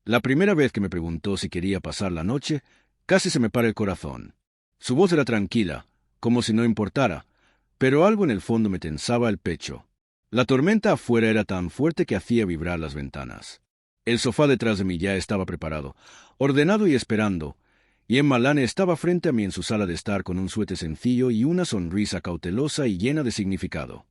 La primera vez que me preguntó si quería pasar la noche, casi se me para el corazón. Su voz era tranquila, como si no importara, pero algo en el fondo me tensaba el pecho. La tormenta afuera era tan fuerte que hacía vibrar las ventanas. El sofá detrás de mí ya estaba preparado, ordenado y esperando, y Emma Lane estaba frente a mí en su sala de estar con un suéter sencillo y una sonrisa cautelosa y llena de significado.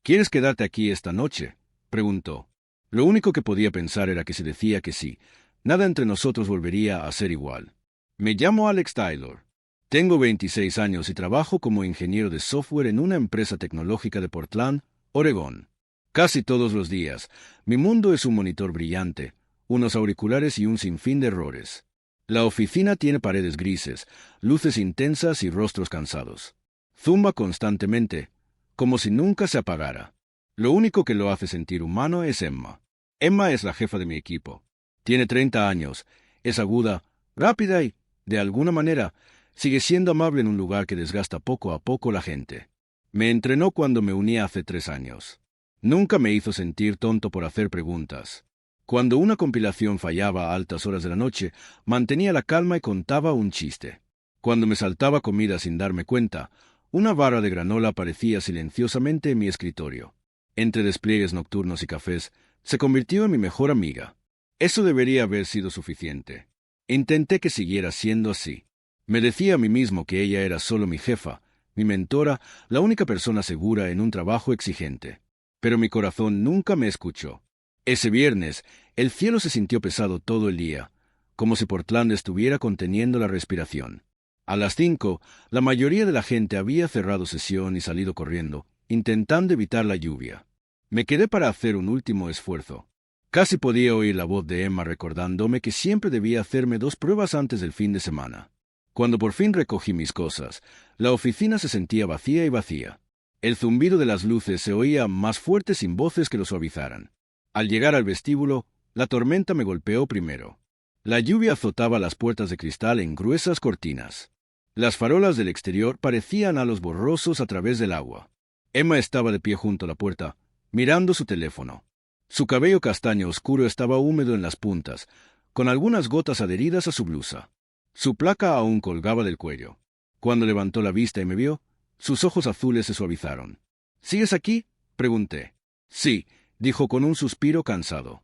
¿Quieres quedarte aquí esta noche?, preguntó. Lo único que podía pensar era que si decía que sí, nada entre nosotros volvería a ser igual. Me llamo Alex Taylor. Tengo 26 años y trabajo como ingeniero de software en una empresa tecnológica de Portland, Oregón. Casi todos los días, mi mundo es un monitor brillante, unos auriculares y un sinfín de errores. La oficina tiene paredes grises, luces intensas y rostros cansados. Zumba constantemente, como si nunca se apagara. Lo único que lo hace sentir humano es Emma. Emma es la jefa de mi equipo. Tiene 30 años, es aguda, rápida y, de alguna manera, sigue siendo amable en un lugar que desgasta poco a poco la gente. Me entrenó cuando me uní hace 3 años. Nunca me hizo sentir tonto por hacer preguntas. Cuando una compilación fallaba a altas horas de la noche, mantenía la calma y contaba un chiste. Cuando me saltaba comida sin darme cuenta, una barra de granola aparecía silenciosamente en mi escritorio. Entre despliegues nocturnos y cafés, se convirtió en mi mejor amiga. Eso debería haber sido suficiente. Intenté que siguiera siendo así. Me decía a mí mismo que ella era solo mi jefa, mi mentora, la única persona segura en un trabajo exigente. Pero mi corazón nunca me escuchó. Ese viernes, el cielo se sintió pesado todo el día, como si Portland estuviera conteniendo la respiración. A las 5, la mayoría de la gente había cerrado sesión y salido corriendo, intentando evitar la lluvia. Me quedé para hacer un último esfuerzo. Casi podía oír la voz de Emma recordándome que siempre debía hacerme 2 pruebas antes del fin de semana. Cuando por fin recogí mis cosas, la oficina se sentía vacía y vacía. El zumbido de las luces se oía más fuerte sin voces que lo suavizaran. Al llegar al vestíbulo, la tormenta me golpeó primero. La lluvia azotaba las puertas de cristal en gruesas cortinas. Las farolas del exterior parecían halos borrosos a través del agua. Emma estaba de pie junto a la puerta, mirando su teléfono. Su cabello castaño oscuro estaba húmedo en las puntas, con algunas gotas adheridas a su blusa. Su placa aún colgaba del cuello. Cuando levantó la vista y me vio, sus ojos azules se suavizaron. ¿Sigues aquí?, pregunté. Sí, dijo con un suspiro cansado.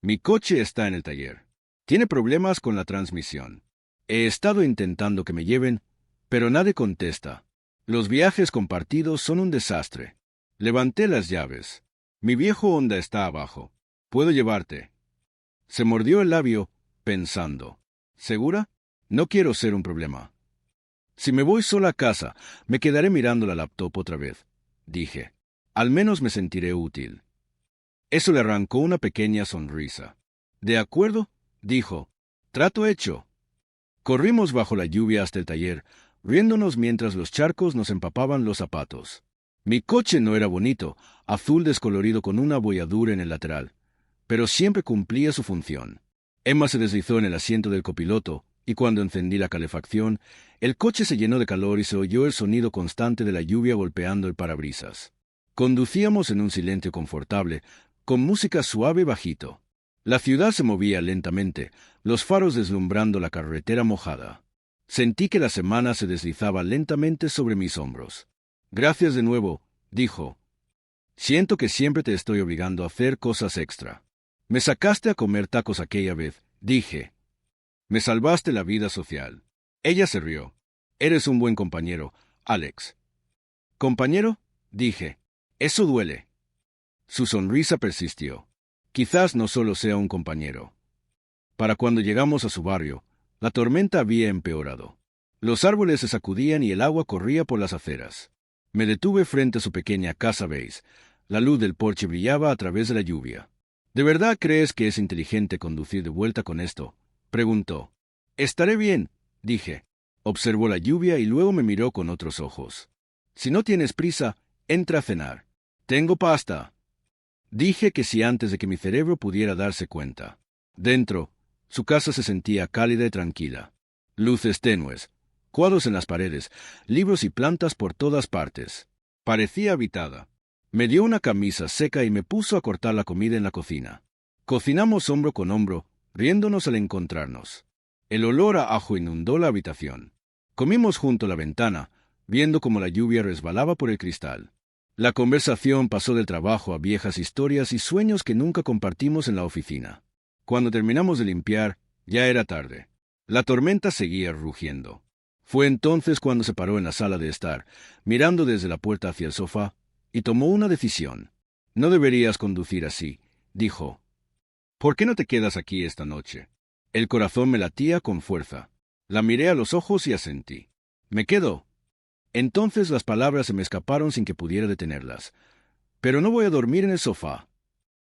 Mi coche está en el taller. Tiene problemas con la transmisión. He estado intentando que me lleven, pero nadie contesta. Los viajes compartidos son un desastre. Levanté las llaves. Mi viejo Honda está abajo. ¿Puedo llevarte? Se mordió el labio, pensando. ¿Segura? No quiero ser un problema. Si me voy sola a casa, me quedaré mirando la laptop otra vez, dije. Al menos me sentiré útil. Eso le arrancó una pequeña sonrisa. ¿De acuerdo?, dijo. Trato hecho. Corrimos bajo la lluvia hasta el taller, riéndonos mientras los charcos nos empapaban los zapatos. Mi coche no era bonito, azul descolorido con una abolladura en el lateral, pero siempre cumplía su función. Emma se deslizó en el asiento del copiloto, y cuando encendí la calefacción, el coche se llenó de calor y se oyó el sonido constante de la lluvia golpeando el parabrisas. Conducíamos en un silencio confortable, con música suave bajito. La ciudad se movía lentamente, los faros deslumbrando la carretera mojada. Sentí que la semana se deslizaba lentamente sobre mis hombros. Gracias de nuevo, dijo. Siento que siempre te estoy obligando a hacer cosas extra. Me sacaste a comer tacos aquella vez, dije. Me salvaste la vida social. Ella se rió. Eres un buen compañero, Alex. ¿Compañero?, dije. Eso duele. Su sonrisa persistió. Quizás no solo sea un compañero. Para cuando llegamos a su barrio, la tormenta había empeorado. Los árboles se sacudían y el agua corría por las aceras. Me detuve frente a su pequeña casa beige. La luz del porche brillaba a través de la lluvia. ¿De verdad crees que es inteligente conducir de vuelta con esto?, preguntó. Estaré bien, dije. Observó la lluvia y luego me miró con otros ojos. Si no tienes prisa, entra a cenar. Tengo pasta. Dije que sí antes de que mi cerebro pudiera darse cuenta. Dentro, su casa se sentía cálida y tranquila. Luces tenues, cuadros en las paredes, libros y plantas por todas partes. Parecía habitada. Me dio una camisa seca y me puso a cortar la comida en la cocina. Cocinamos hombro con hombro, riéndonos al encontrarnos. El olor a ajo inundó la habitación. Comimos junto a la ventana, viendo cómo la lluvia resbalaba por el cristal. La conversación pasó del trabajo a viejas historias y sueños que nunca compartimos en la oficina. Cuando terminamos de limpiar, ya era tarde. La tormenta seguía rugiendo. Fue entonces cuando se paró en la sala de estar, mirando desde la puerta hacia el sofá, y tomó una decisión. «No deberías conducir así», dijo. «¿Por qué no te quedas aquí esta noche?» El corazón me latía con fuerza. La miré a los ojos y asentí. «Me quedo». Entonces las palabras se me escaparon sin que pudiera detenerlas. «Pero no voy a dormir en el sofá».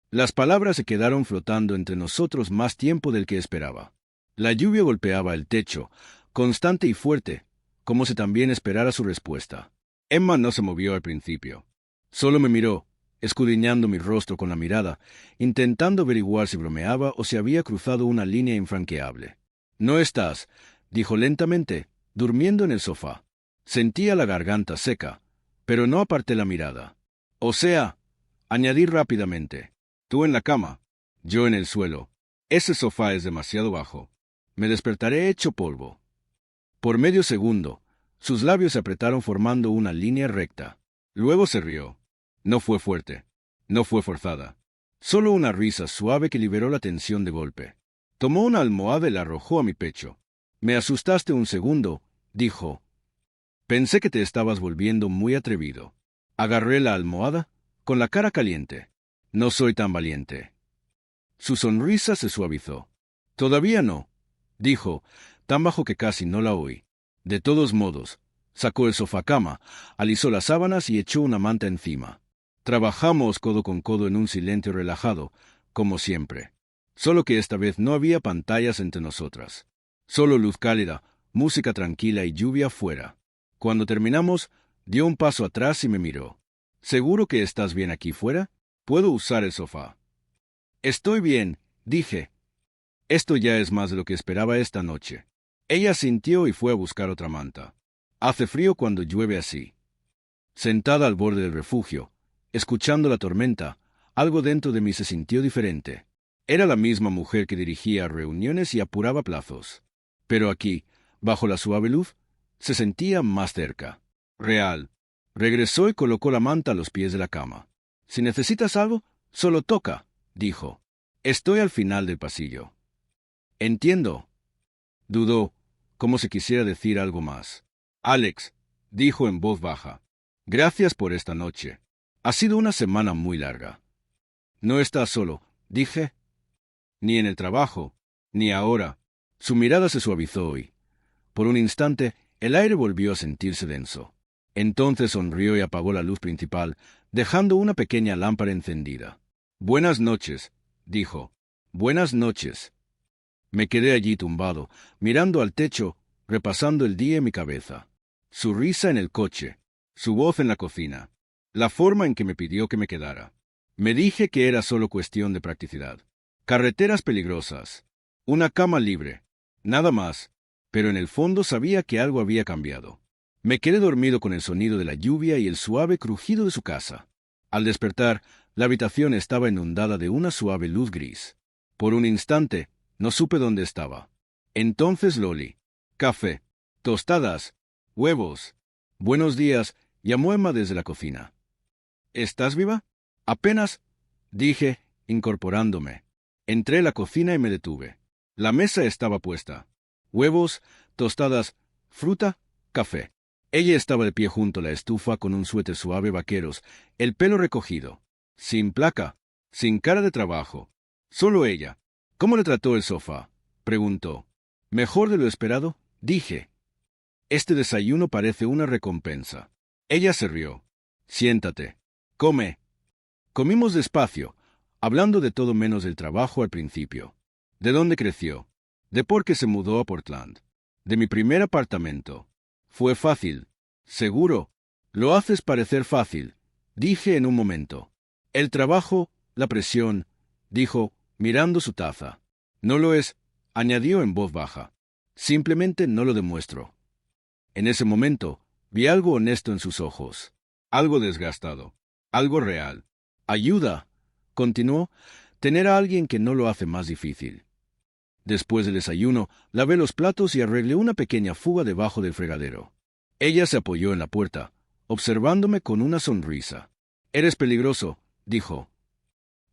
Las palabras se quedaron flotando entre nosotros más tiempo del que esperaba. La lluvia golpeaba el techo, constante y fuerte, como si también esperara su respuesta. Emma no se movió al principio. Solo me miró, escudriñando mi rostro con la mirada, intentando averiguar si bromeaba o si había cruzado una línea infranqueable. «No estás», dijo lentamente, «durmiendo en el sofá». Sentía la garganta seca, pero no aparté la mirada. «O sea», añadí rápidamente, «tú en la cama, yo en el suelo. Ese sofá es demasiado bajo. Me despertaré hecho polvo». Por medio segundo, sus labios se apretaron formando una línea recta. Luego se rió. No fue fuerte, no fue forzada. Solo una risa suave que liberó la tensión de golpe. Tomó una almohada y la arrojó a mi pecho. «Me asustaste un segundo», dijo. «Pensé que te estabas volviendo muy atrevido». Agarré la almohada, con la cara caliente. «No soy tan valiente». Su sonrisa se suavizó. «Todavía no», dijo, tan bajo que casi no la oí. De todos modos, sacó el sofá-cama, alisó las sábanas y echó una manta encima. Trabajamos codo con codo en un silencio relajado, como siempre. Solo que esta vez no había pantallas entre nosotras. Solo luz cálida, música tranquila y lluvia fuera. Cuando terminamos, dio un paso atrás y me miró. «¿Seguro que estás bien aquí fuera? Puedo usar el sofá». «Estoy bien», dije. «Esto ya es más de lo que esperaba esta noche». Ella sintió y fue a buscar otra manta. Hace frío cuando llueve así. Sentada al borde del refugio, escuchando la tormenta, algo dentro de mí se sintió diferente. Era la misma mujer que dirigía reuniones y apuraba plazos. Pero aquí, bajo la suave luz, se sentía más cerca. Real. Regresó y colocó la manta a los pies de la cama. «Si necesitas algo, solo toca», dijo. «Estoy al final del pasillo». «Entiendo». Dudó, como si quisiera decir algo más. «Alex», dijo en voz baja, «gracias por esta noche. Ha sido una semana muy larga». «No estás solo», dije. «Ni en el trabajo, ni ahora». Su mirada se suavizó hoy. Por un instante, el aire volvió a sentirse denso. Entonces sonrió y apagó la luz principal, dejando una pequeña lámpara encendida. «Buenas noches», dijo. «Buenas noches». Me quedé allí tumbado, mirando al techo, repasando el día en mi cabeza. Su risa en el coche, su voz en la cocina, la forma en que me pidió que me quedara. Me dije que era solo cuestión de practicidad. Carreteras peligrosas, una cama libre, nada más, pero en el fondo sabía que algo había cambiado. Me quedé dormido con el sonido de la lluvia y el suave crujido de su casa. Al despertar, la habitación estaba inundada de una suave luz gris. Por un instante, no supe dónde estaba. Entonces lo olí. «Café, tostadas, huevos. Buenos días», llamó Emma desde la cocina. «¿Estás viva?» «Apenas», dije, incorporándome. Entré a la cocina y me detuve. La mesa estaba puesta. Huevos, tostadas, fruta, café. Ella estaba de pie junto a la estufa con un suéter suave vaqueros, el pelo recogido. Sin placa, sin cara de trabajo. Solo ella. «¿Cómo le trató el sofá?», preguntó. «Mejor de lo esperado», dije. «Este desayuno parece una recompensa». Ella se rió. «Siéntate. Come». Comimos despacio, hablando de todo menos del trabajo al principio. ¿De dónde creció? De por qué se mudó a Portland. De mi primer apartamento. Fue fácil. Seguro. Lo haces parecer fácil, dije en un momento. El trabajo, la presión, dijo, mirando su taza. No lo es, añadió en voz baja. Simplemente no lo demuestro. En ese momento, vi algo honesto en sus ojos. Algo desgastado. Algo real. Ayuda, continuó, tener a alguien que no lo hace más difícil. Después del desayuno, lavé los platos y arreglé una pequeña fuga debajo del fregadero. Ella se apoyó en la puerta, observándome con una sonrisa. «Eres peligroso», dijo.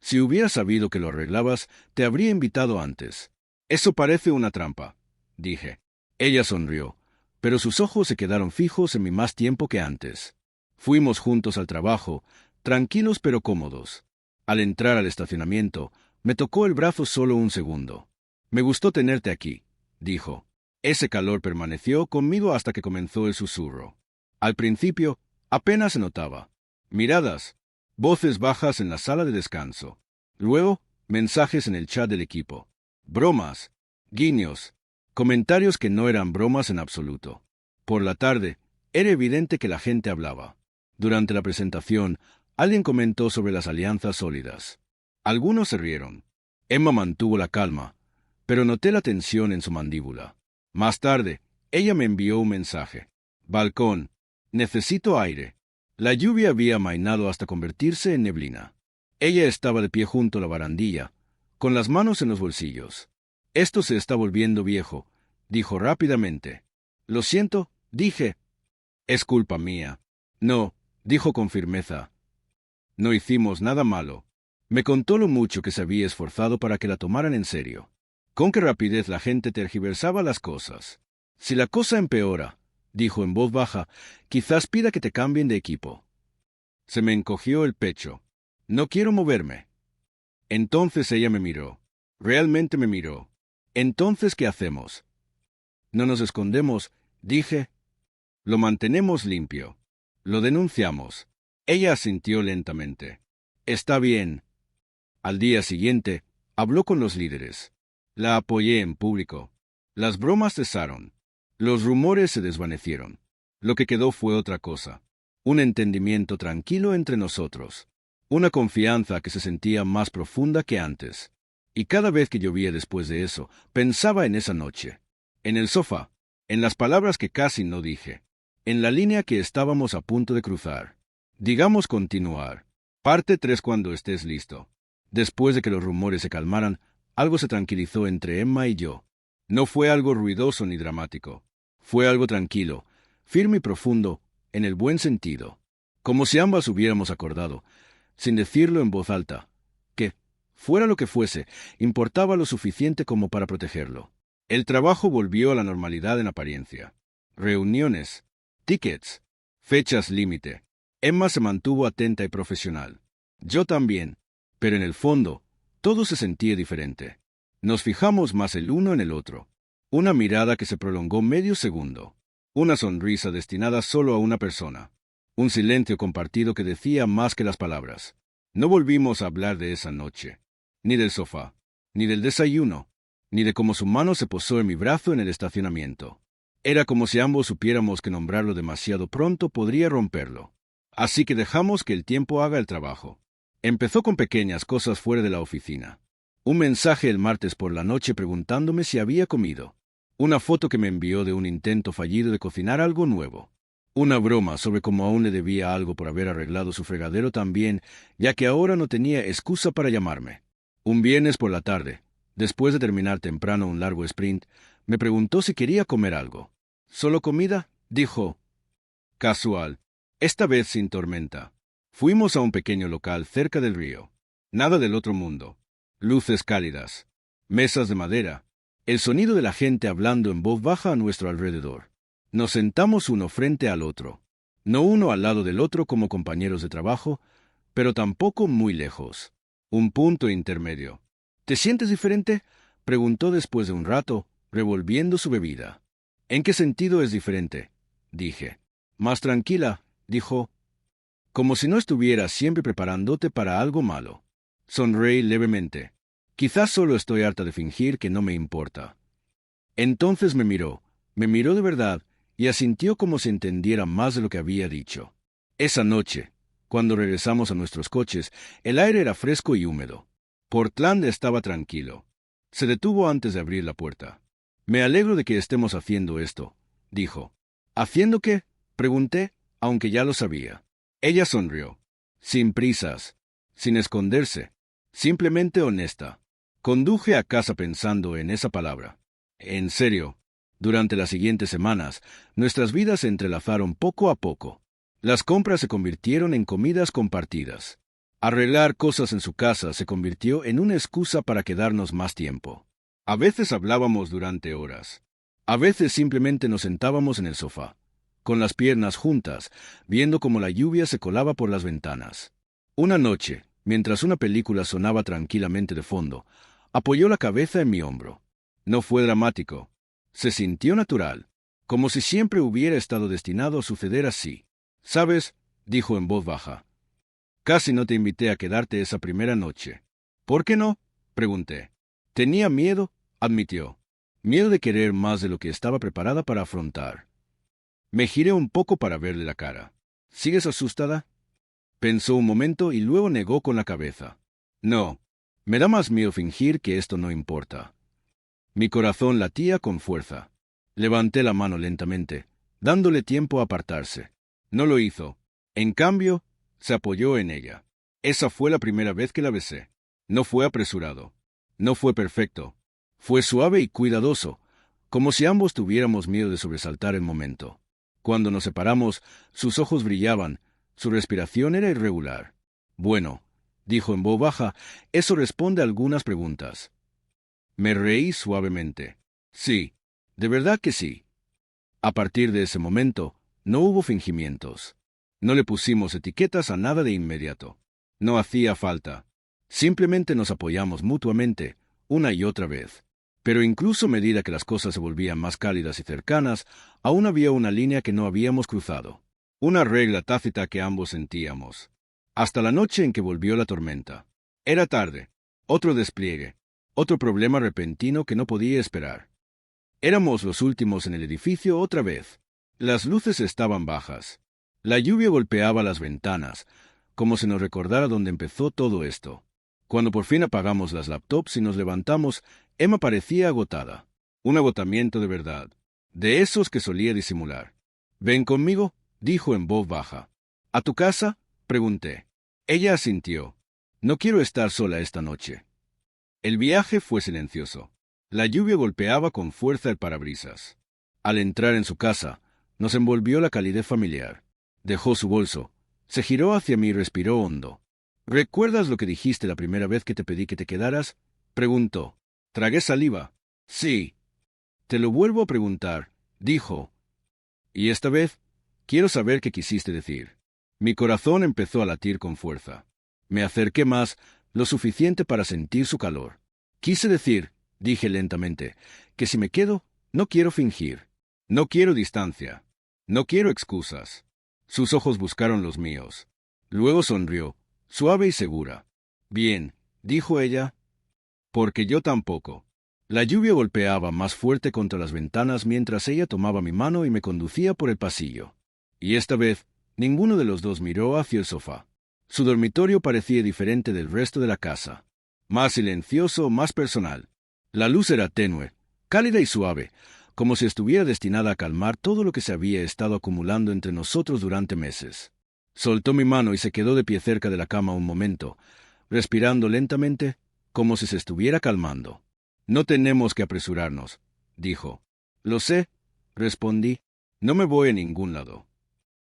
«Si hubiera sabido que lo arreglabas, te habría invitado antes». «Eso parece una trampa», dije. Ella sonrió, pero sus ojos se quedaron fijos en mí más tiempo que antes. Fuimos juntos al trabajo, tranquilos pero cómodos. Al entrar al estacionamiento, me tocó el brazo solo un segundo. «Me gustó tenerte aquí», dijo. Ese calor permaneció conmigo hasta que comenzó el susurro. Al principio, apenas se notaba. Miradas, voces bajas en la sala de descanso. Luego, mensajes en el chat del equipo. Bromas, guiños, comentarios que no eran bromas en absoluto. Por la tarde, era evidente que la gente hablaba. Durante la presentación, alguien comentó sobre las alianzas sólidas. Algunos se rieron. Emma mantuvo la calma, pero noté la tensión en su mandíbula. Más tarde, ella me envió un mensaje. «Balcón, necesito aire». La lluvia había amainado hasta convertirse en neblina. Ella estaba de pie junto a la barandilla, con las manos en los bolsillos. «Esto se está volviendo viejo», dijo rápidamente. «Lo siento», dije. «Es culpa mía». «No», dijo con firmeza. «No hicimos nada malo». Me contó lo mucho que se había esforzado para que la tomaran en serio. Con qué rapidez la gente tergiversaba las cosas. «Si la cosa empeora», dijo en voz baja, «quizás pida que te cambien de equipo». Se me encogió el pecho. «No quiero moverme». Entonces ella me miró. Realmente me miró. «Entonces, ¿qué hacemos?» «No nos escondemos», dije. «Lo mantenemos limpio. Lo denunciamos». Ella asintió lentamente. «Está bien». Al día siguiente, habló con los líderes. La apoyé en público. Las bromas cesaron. Los rumores se desvanecieron. Lo que quedó fue otra cosa. Un entendimiento tranquilo entre nosotros. Una confianza que se sentía más profunda que antes. Y cada vez que llovía después de eso, pensaba en esa noche. En el sofá. En las palabras que casi no dije. En la línea que estábamos a punto de cruzar. Digamos continuar. Parte 3 cuando estés listo. Después de que los rumores se calmaran, algo se tranquilizó entre Emma y yo. No fue algo ruidoso ni dramático. Fue algo tranquilo, firme y profundo, en el buen sentido. Como si ambas hubiéramos acordado, sin decirlo en voz alta, que, fuera lo que fuese, importaba lo suficiente como para protegerlo. El trabajo volvió a la normalidad en apariencia. Reuniones, tickets, fechas límite. Emma se mantuvo atenta y profesional. Yo también, pero en el fondo, todo se sentía diferente. Nos fijamos más el uno en el otro. Una mirada que se prolongó medio segundo. Una sonrisa destinada solo a una persona. Un silencio compartido que decía más que las palabras. No volvimos a hablar de esa noche. Ni del sofá, ni del desayuno, ni de cómo su mano se posó en mi brazo en el estacionamiento. Era como si ambos supiéramos que nombrarlo demasiado pronto podría romperlo. Así que dejamos que el tiempo haga el trabajo. Empezó con pequeñas cosas fuera de la oficina. Un mensaje el martes por la noche preguntándome si había comido. Una foto que me envió de un intento fallido de cocinar algo nuevo. Una broma sobre cómo aún le debía algo por haber arreglado su fregadero también, ya que ahora no tenía excusa para llamarme. Un viernes por la tarde, después de terminar temprano un largo sprint, me preguntó si quería comer algo. «¿Solo comida?», dijo. Casual. Esta vez sin tormenta. Fuimos a un pequeño local cerca del río. Nada del otro mundo. Luces cálidas. Mesas de madera. El sonido de la gente hablando en voz baja a nuestro alrededor. Nos sentamos uno frente al otro. No uno al lado del otro como compañeros de trabajo, pero tampoco muy lejos. Un punto intermedio. «¿Te sientes diferente?», preguntó después de un rato, revolviendo su bebida. «¿En qué sentido es diferente?», dije. «Más tranquila», dijo. «Como si no estuvieras siempre preparándote para algo malo». Sonreí levemente. «Quizás solo estoy harta de fingir que no me importa». Entonces me miró de verdad, y asintió como si entendiera más de lo que había dicho. Esa noche, cuando regresamos a nuestros coches, el aire era fresco y húmedo. Portland estaba tranquilo. Se detuvo antes de abrir la puerta. «Me alegro de que estemos haciendo esto», dijo. «¿Haciendo qué?», pregunté, aunque ya lo sabía. Ella sonrió. Sin prisas, sin esconderse, simplemente honesta. Conduje a casa pensando en esa palabra. En serio, durante las siguientes semanas, nuestras vidas se entrelazaron poco a poco. Las compras se convirtieron en comidas compartidas. Arreglar cosas en su casa se convirtió en una excusa para quedarnos más tiempo. A veces hablábamos durante horas. A veces simplemente nos sentábamos en el sofá, con las piernas juntas, viendo cómo la lluvia se colaba por las ventanas. Una noche, mientras una película sonaba tranquilamente de fondo, apoyó la cabeza en mi hombro. No fue dramático. Se sintió natural, como si siempre hubiera estado destinado a suceder así. «¿Sabes?», dijo en voz baja. «Casi no te invité a quedarte esa primera noche». «¿Por qué no?», pregunté. «Tenía miedo», admitió. «Miedo de querer más de lo que estaba preparada para afrontar». Me giré un poco para verle la cara. «¿Sigues asustada?». Pensó un momento y luego negó con la cabeza. «No, me da más miedo fingir que esto no importa». Mi corazón latía con fuerza. Levanté la mano lentamente, dándole tiempo a apartarse. No lo hizo. En cambio, se apoyó en ella. Esa fue la primera vez que la besé. No fue apresurado. No fue perfecto. Fue suave y cuidadoso, como si ambos tuviéramos miedo de sobresaltar el momento. Cuando nos separamos, sus ojos brillaban, su respiración era irregular. «Bueno», dijo en voz baja, «eso responde a algunas preguntas». Me reí suavemente. «Sí, de verdad que sí». A partir de ese momento, no hubo fingimientos. No le pusimos etiquetas a nada de inmediato. No hacía falta. Simplemente nos apoyamos mutuamente, una y otra vez. Pero incluso a medida que las cosas se volvían más cálidas y cercanas, aún había una línea que no habíamos cruzado. Una regla tácita que ambos sentíamos. Hasta la noche en que volvió la tormenta. Era tarde. Otro despliegue. Otro problema repentino que no podía esperar. Éramos los últimos en el edificio otra vez. Las luces estaban bajas. La lluvia golpeaba las ventanas, como si nos recordara dónde empezó todo esto. Cuando por fin apagamos las laptops y nos levantamos, Emma parecía agotada. Un agotamiento de verdad. De esos que solía disimular. «Ven conmigo», dijo en voz baja. «¿A tu casa?», pregunté. Ella asintió. «No quiero estar sola esta noche». El viaje fue silencioso. La lluvia golpeaba con fuerza el parabrisas. Al entrar en su casa, nos envolvió la calidez familiar. Dejó su bolso, se giró hacia mí y respiró hondo. «¿Recuerdas lo que dijiste la primera vez que te pedí que te quedaras?», preguntó. Tragué saliva. «Sí». «Te lo vuelvo a preguntar», dijo. «Y esta vez, quiero saber qué quisiste decir». Mi corazón empezó a latir con fuerza. Me acerqué más, lo suficiente para sentir su calor. «Quise decir», dije lentamente, «que si me quedo, no quiero fingir. No quiero distancia. No quiero excusas». Sus ojos buscaron los míos. Luego sonrió, suave y segura. «Bien», dijo ella, «porque yo tampoco». La lluvia golpeaba más fuerte contra las ventanas mientras ella tomaba mi mano y me conducía por el pasillo. Y esta vez, ninguno de los dos miró hacia el sofá. Su dormitorio parecía diferente del resto de la casa. Más silencioso, más personal. La luz era tenue, cálida y suave, como si estuviera destinada a calmar todo lo que se había estado acumulando entre nosotros durante meses. Soltó mi mano y se quedó de pie cerca de la cama un momento, respirando lentamente, como si se estuviera calmando. «No tenemos que apresurarnos», dijo. «Lo sé», respondí. «No me voy a ningún lado».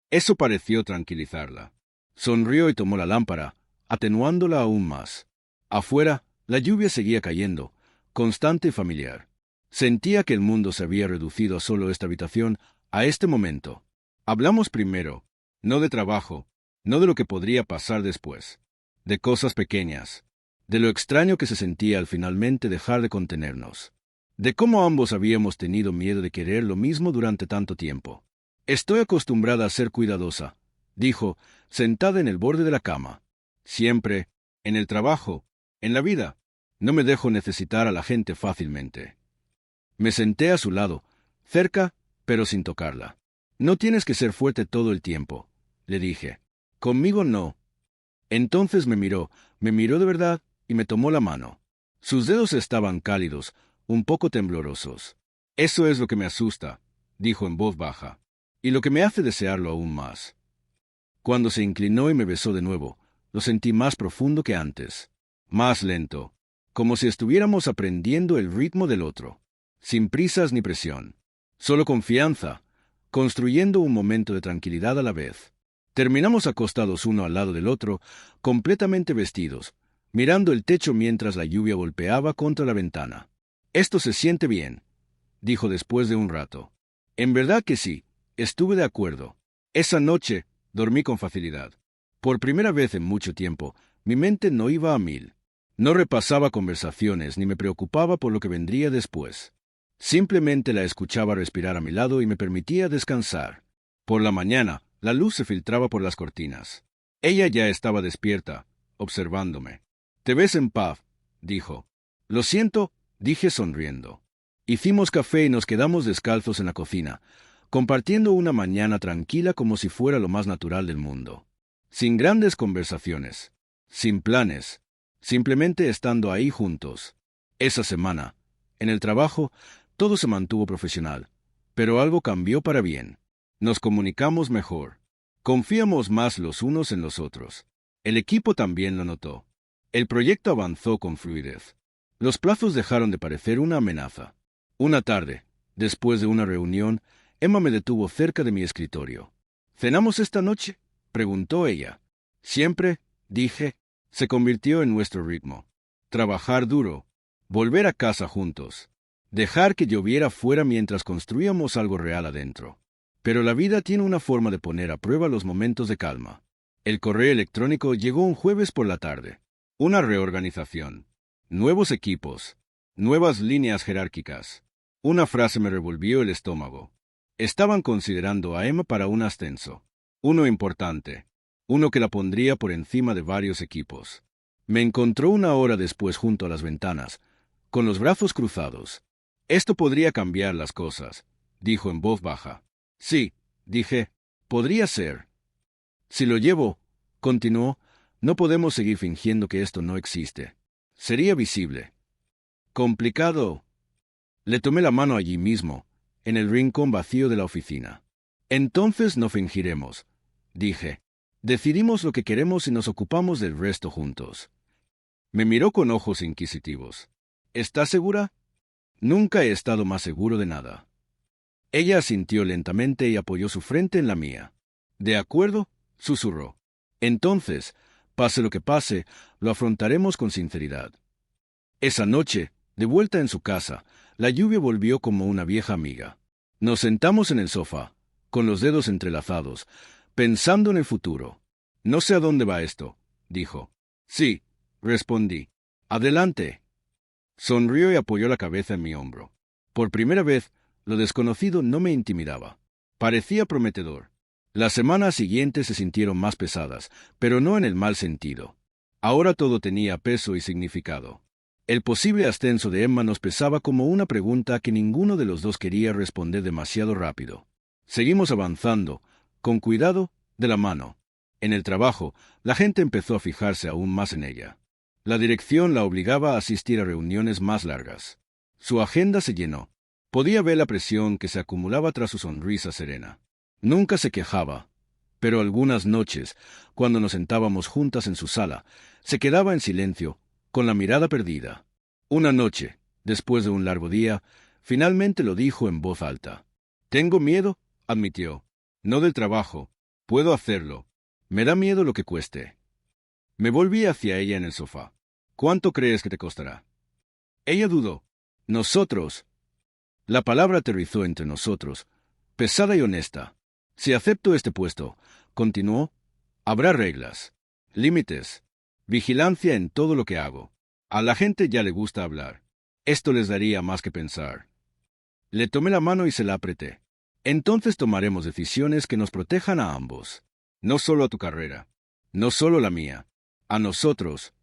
Eso pareció tranquilizarla. Sonrió y tomó la lámpara, atenuándola aún más. Afuera, la lluvia seguía cayendo, constante y familiar. Sentía que el mundo se había reducido a solo esta habitación, a este momento. Hablamos primero, no de trabajo, no de lo que podría pasar después, de cosas pequeñas, de lo extraño que se sentía al finalmente dejar de contenernos, de cómo ambos habíamos tenido miedo de querer lo mismo durante tanto tiempo. «Estoy acostumbrada a ser cuidadosa», dijo, sentada en el borde de la cama. «Siempre, en el trabajo, en la vida, no me dejo necesitar a la gente fácilmente». Me senté a su lado, cerca, pero sin tocarla. «No tienes que ser fuerte todo el tiempo», le dije. «Conmigo no». Entonces me miró de verdad y me tomó la mano. Sus dedos estaban cálidos, un poco temblorosos. «Eso es lo que me asusta», dijo en voz baja, «y lo que me hace desearlo aún más». Cuando se inclinó y me besó de nuevo, lo sentí más profundo que antes, más lento, como si estuviéramos aprendiendo el ritmo del otro, sin prisas ni presión, solo confianza, construyendo un momento de tranquilidad a la vez. Terminamos acostados uno al lado del otro, completamente vestidos, mirando el techo mientras la lluvia golpeaba contra la ventana. «Esto se siente bien», dijo después de un rato. «En verdad que sí, estuve de acuerdo. Esa noche dormí con facilidad. Por primera vez en mucho tiempo, mi mente no iba a mil. No repasaba conversaciones ni me preocupaba por lo que vendría después. Simplemente la escuchaba respirar a mi lado y me permitía descansar. Por la mañana, la luz se filtraba por las cortinas. Ella ya estaba despierta, observándome. «Te ves en paz», dijo. «Lo siento», dije sonriendo. Hicimos café y nos quedamos descalzos en la cocina, compartiendo una mañana tranquila como si fuera lo más natural del mundo. Sin grandes conversaciones, sin planes, simplemente estando ahí juntos. Esa semana, en el trabajo, todo se mantuvo profesional, pero algo cambió para bien. Nos comunicamos mejor. Confiamos más los unos en los otros. El equipo también lo notó. El proyecto avanzó con fluidez. Los plazos dejaron de parecer una amenaza. Una tarde, después de una reunión, Emma me detuvo cerca de mi escritorio. «¿Cenamos esta noche?», preguntó ella. «Siempre», dije, se convirtió en nuestro ritmo. Trabajar duro, volver a casa juntos, dejar que lloviera fuera mientras construíamos algo real adentro. Pero la vida tiene una forma de poner a prueba los momentos de calma. El correo electrónico llegó un jueves por la tarde. Una reorganización. Nuevos equipos. Nuevas líneas jerárquicas. Una frase me revolvió el estómago. Estaban considerando a Emma para un ascenso. Uno importante. Uno que la pondría por encima de varios equipos. Me encontró una hora después junto a las ventanas, con los brazos cruzados. «Esto podría cambiar las cosas», dijo en voz baja. «Sí», dije, «podría ser». «Si lo llevo», continuó, «no podemos seguir fingiendo que esto no existe. Sería visible. Complicado». Le tomé la mano allí mismo, en el rincón vacío de la oficina. «Entonces no fingiremos», dije. «Decidimos lo que queremos y nos ocupamos del resto juntos». Me miró con ojos inquisitivos. «¿Estás segura?» «Nunca he estado más seguro de nada». Ella asintió lentamente y apoyó su frente en la mía. «¿De acuerdo?», susurró. «Entonces, pase lo que pase, lo afrontaremos con sinceridad». Esa noche, de vuelta en su casa, la lluvia volvió como una vieja amiga. Nos sentamos en el sofá, con los dedos entrelazados, pensando en el futuro. «No sé a dónde va esto», dijo. «Sí», respondí. «Adelante». Sonrió y apoyó la cabeza en mi hombro. Por primera vez, lo desconocido no me intimidaba. Parecía prometedor. Las semanas siguientes se sintieron más pesadas, pero no en el mal sentido. Ahora todo tenía peso y significado. El posible ascenso de Emma nos pesaba como una pregunta que ninguno de los dos quería responder demasiado rápido. Seguimos avanzando, con cuidado, de la mano. En el trabajo, la gente empezó a fijarse aún más en ella. La dirección la obligaba a asistir a reuniones más largas. Su agenda se llenó. Podía ver la presión que se acumulaba tras su sonrisa serena. Nunca se quejaba, pero algunas noches, cuando nos sentábamos juntas en su sala, se quedaba en silencio, con la mirada perdida. Una noche, después de un largo día, finalmente lo dijo en voz alta. «Tengo miedo», admitió. «No del trabajo. Puedo hacerlo. Me da miedo lo que cueste». Me volví hacia ella en el sofá. «¿Cuánto crees que te costará?» Ella dudó. «Nosotros». La palabra aterrizó entre nosotros, pesada y honesta. «Si acepto este puesto», continuó, «habrá reglas, límites, vigilancia en todo lo que hago. A la gente ya le gusta hablar. Esto les daría más que pensar». Le tomé la mano y se la apreté. «Entonces tomaremos decisiones que nos protejan a ambos. No solo a tu carrera. No solo la mía. A nosotros».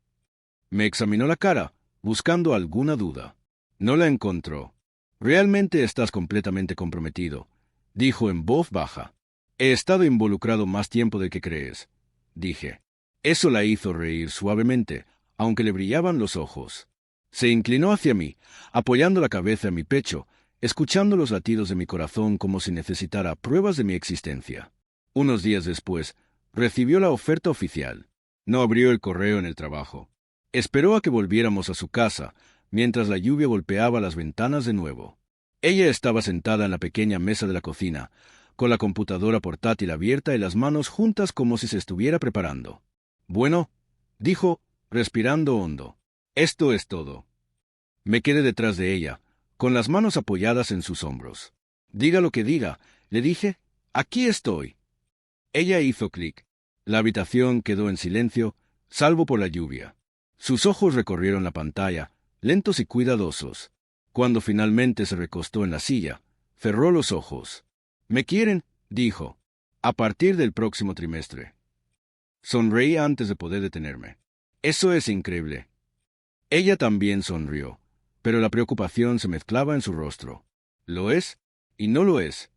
Me examinó la cara, buscando alguna duda. No la encontró. «Realmente estás completamente comprometido», dijo en voz baja. «He estado involucrado más tiempo del que crees», dije. Eso la hizo reír suavemente, aunque le brillaban los ojos. Se inclinó hacia mí, apoyando la cabeza en mi pecho, escuchando los latidos de mi corazón como si necesitara pruebas de mi existencia. Unos días después, recibió la oferta oficial. No abrió el correo en el trabajo. Esperó a que volviéramos a su casa, mientras la lluvia golpeaba las ventanas de nuevo. Ella estaba sentada en la pequeña mesa de la cocina, con la computadora portátil abierta y las manos juntas como si se estuviera preparando. Bueno, dijo, respirando hondo. Esto es todo. Me quedé detrás de ella, con las manos apoyadas en sus hombros. Diga lo que diga, le dije, aquí estoy. Ella hizo clic. La habitación quedó en silencio, salvo por la lluvia. Sus ojos recorrieron la pantalla, lentos y cuidadosos. Cuando finalmente se recostó en la silla, cerró los ojos. «¿Me quieren?», dijo. «A partir del próximo trimestre». Sonreí antes de poder detenerme. «Eso es increíble». Ella también sonrió, pero la preocupación se mezclaba en su rostro. «¿Lo es? Y no lo es».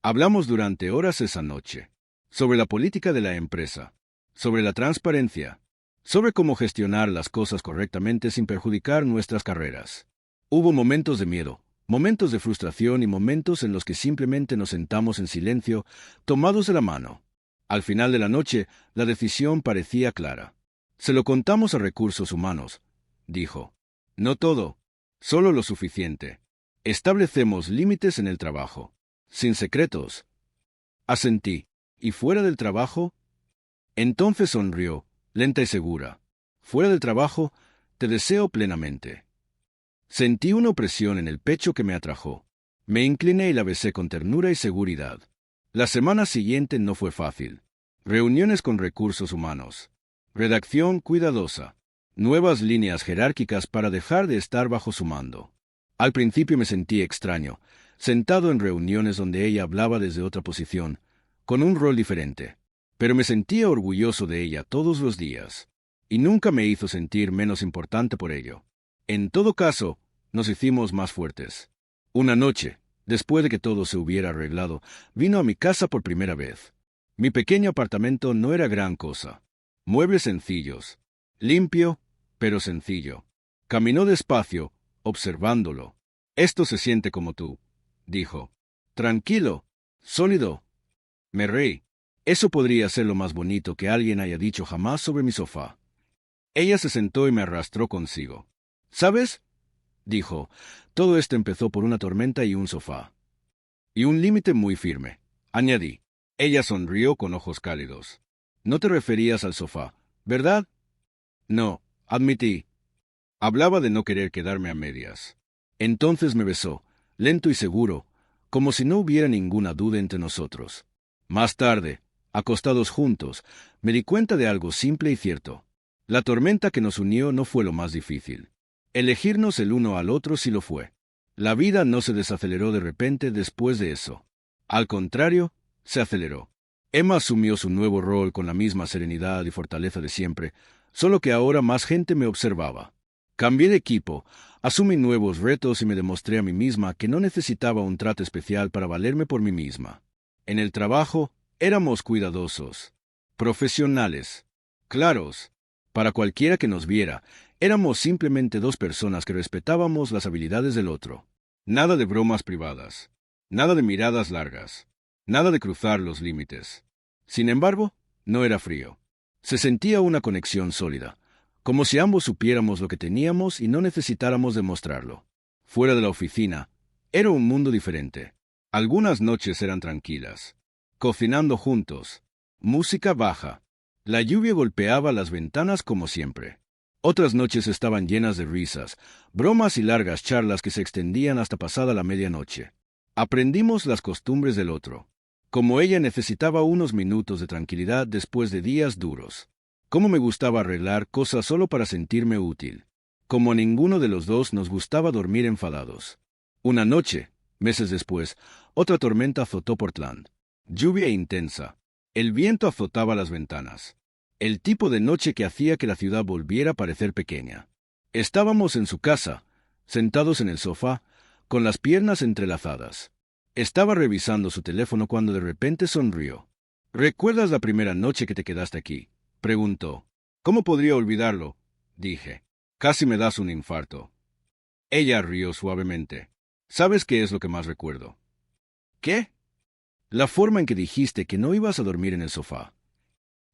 Hablamos durante horas esa noche. Sobre la política de la empresa. Sobre la transparencia. Sobre cómo gestionar las cosas correctamente sin perjudicar nuestras carreras. Hubo momentos de miedo, momentos de frustración y momentos en los que simplemente nos sentamos en silencio, tomados de la mano. Al final de la noche, la decisión parecía clara. «Se lo contamos a recursos humanos», dijo. «No todo, solo lo suficiente. Establecemos límites en el trabajo. Sin secretos». Asentí. «¿Y fuera del trabajo?» Entonces sonrió, lenta y segura. «Fuera del trabajo, te deseo plenamente». Sentí una opresión en el pecho que me atrajo. Me incliné y la besé con ternura y seguridad. La semana siguiente no fue fácil. Reuniones con recursos humanos. Redacción cuidadosa. Nuevas líneas jerárquicas para dejar de estar bajo su mando. Al principio me sentí extraño, sentado en reuniones donde ella hablaba desde otra posición, con un rol diferente. Pero me sentía orgulloso de ella todos los días, y nunca me hizo sentir menos importante por ello. En todo caso, nos hicimos más fuertes. Una noche, después de que todo se hubiera arreglado, vino a mi casa por primera vez. Mi pequeño apartamento no era gran cosa. Muebles sencillos. Limpio, pero sencillo. Caminó despacio, observándolo. «Esto se siente como tú», dijo. «Tranquilo, sólido». Me reí. Eso podría ser lo más bonito que alguien haya dicho jamás sobre mi sofá. Ella se sentó y me arrastró consigo. «¿Sabes?», dijo, «todo esto empezó por una tormenta y un sofá». «Y un límite muy firme», añadí. Ella sonrió con ojos cálidos. «No te referías al sofá, ¿verdad?» «No», admití. Hablaba de no querer quedarme a medias. Entonces me besó, lento y seguro, como si no hubiera ninguna duda entre nosotros. Más tarde, acostados juntos, me di cuenta de algo simple y cierto. La tormenta que nos unió no fue lo más difícil. Elegirnos el uno al otro sí lo fue. La vida no se desaceleró de repente después de eso. Al contrario, se aceleró. Emma asumió su nuevo rol con la misma serenidad y fortaleza de siempre, solo que ahora más gente me observaba. Cambié de equipo, asumí nuevos retos y me demostré a mí misma que no necesitaba un trato especial para valerme por mí misma. En el trabajo, éramos cuidadosos, profesionales, claros. Para cualquiera que nos viera, éramos simplemente dos personas que respetábamos las habilidades del otro. Nada de bromas privadas, nada de miradas largas, nada de cruzar los límites. Sin embargo, no era frío. Se sentía una conexión sólida, como si ambos supiéramos lo que teníamos y no necesitáramos demostrarlo. Fuera de la oficina, era un mundo diferente. Algunas noches eran tranquilas. Cocinando juntos. Música baja. La lluvia golpeaba las ventanas como siempre. Otras noches estaban llenas de risas, bromas y largas charlas que se extendían hasta pasada la medianoche. Aprendimos las costumbres del otro. Como ella necesitaba unos minutos de tranquilidad después de días duros. Cómo me gustaba arreglar cosas solo para sentirme útil. Como a ninguno de los dos nos gustaba dormir enfadados. Una noche, meses después, otra tormenta azotó Portland. Lluvia intensa. El viento azotaba las ventanas. El tipo de noche que hacía que la ciudad volviera a parecer pequeña. Estábamos en su casa, sentados en el sofá, con las piernas entrelazadas. Estaba revisando su teléfono cuando de repente sonrió. «¿Recuerdas la primera noche que te quedaste aquí?», preguntó. «¿Cómo podría olvidarlo?», dije. «Casi me das un infarto». Ella rió suavemente. «¿Sabes qué es lo que más recuerdo?». «¿Qué?». «La forma en que dijiste que no ibas a dormir en el sofá».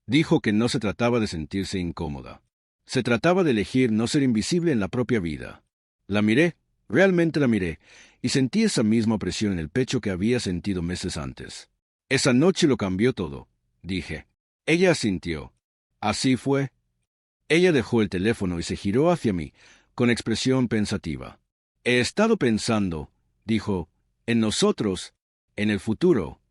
Dijo que no se trataba de sentirse incómoda. Se trataba de elegir no ser invisible en la propia vida. La miré, realmente la miré, y sentí esa misma presión en el pecho que había sentido meses antes. Esa noche lo cambió todo, dije. Ella asintió. Así fue. Ella dejó el teléfono y se giró hacia mí, con expresión pensativa. He estado pensando, dijo, en nosotros, en el futuro.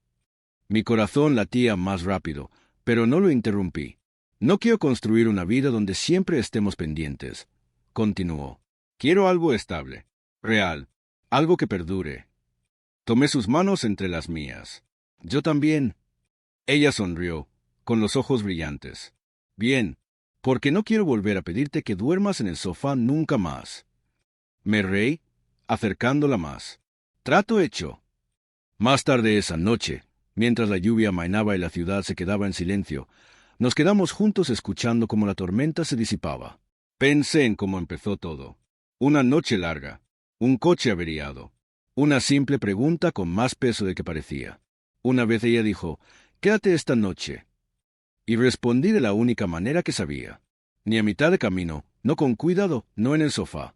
Mi corazón latía más rápido, pero no lo interrumpí. No quiero construir una vida donde siempre estemos pendientes, continuó. Quiero algo estable, real, algo que perdure. Tomé sus manos entre las mías. Yo también. Ella sonrió, con los ojos brillantes. Bien, porque no quiero volver a pedirte que duermas en el sofá nunca más. Me reí, acercándola más. Trato hecho. Más tarde esa noche, mientras la lluvia amainaba y la ciudad se quedaba en silencio, nos quedamos juntos escuchando cómo la tormenta se disipaba. Pensé en cómo empezó todo. Una noche larga, un coche averiado, una simple pregunta con más peso del que parecía. Una vez ella dijo, «Quédate esta noche». Y respondí de la única manera que sabía. Ni a mitad de camino, no con cuidado, no en el sofá.